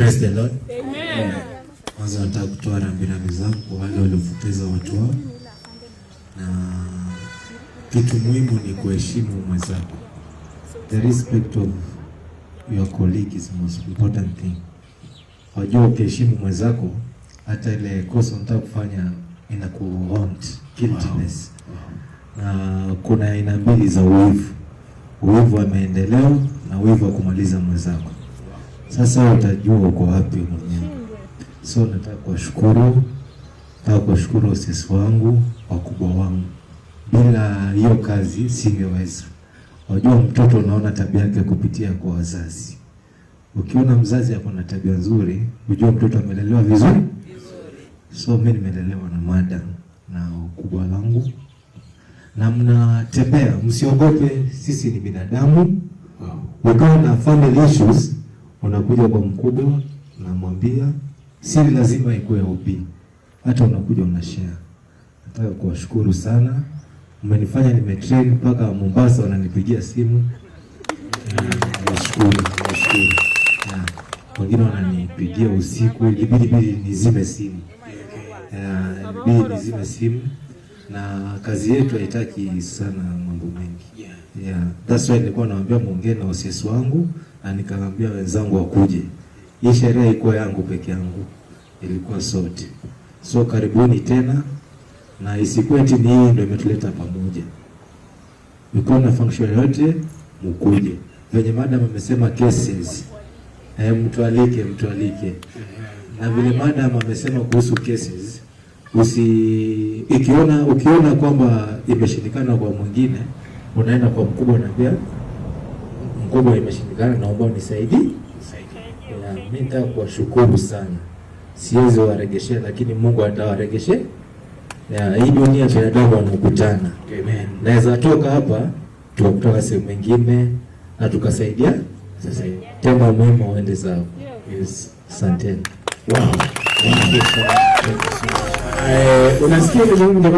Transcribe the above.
Praise the Lord. Amen. Kwanza nataka kutoa rambirambi zangu kwa wale waliopoteza watu wao, na kitu muhimu ni kuheshimu mwenzako. The respect of your colleague is the most important thing. Wajua ukiheshimu mwenzako, hata ile kosa unataka kufanya inakuhaunt, guiltiness. Na kuna aina mbili za uovu. Uovu wa maendeleo na uovu wa kumaliza mwenzako. Sasa utajua uko wapi mwenyewe. So nataka kuwashukuru sisi wangu, wakubwa wangu. Bila hiyo kazi singeweza. Wajua mtoto unaona tabia yake kupitia kwa wazazi. Ukiona mzazi ako na tabia nzuri, unajua mtoto amelelewa vizuri. So mimi nimelelewa na madam na ukubwa wangu. Na mnatembea, msiogope, sisi ni binadamu. Ukiwa na family issues, unakuja kwa mkubwa, unamwambia, si lazima ikuwe upi. Hata unakuja unashare. Nataka kuwashukuru sana. Mmenifanya nimetrain mpaka Mombasa wananipigia simu. Nashukuru. Wengine wananipigia usiku, ilibidi nizime simu. Nizime simu. Na kazi yetu haitaki sana mambo mengi. That's why nilikuwa naambia muongee na wasesi wangu, na nikaambia wenzangu wakuje. Hii sherehe haikuwa yangu peke yangu, ilikuwa sote. So karibuni tena, na isikuwe eti ni hii ndio imetuleta pamoja. Mko na function yote mkuje. Venye madam amesema cases, mtualike. Na vile madam amesema kuhusu cases, ukiona kwamba imeshindikana kwa mwingine, unaenda kwa mkubwa na pia mkubwa imeshindikana, naomba unisaidie. Mimi nataka kuwashukuru sana. Siwezi waregeshea, lakini Mungu atawaregeshea. Hii dunia binadamu wanakutana. Amen. Naweza toka hapa tukatoka sehemu nyingine na tukasaidia. Sasa tema mwema uende zao. Yes, asante. Wow. Unasikia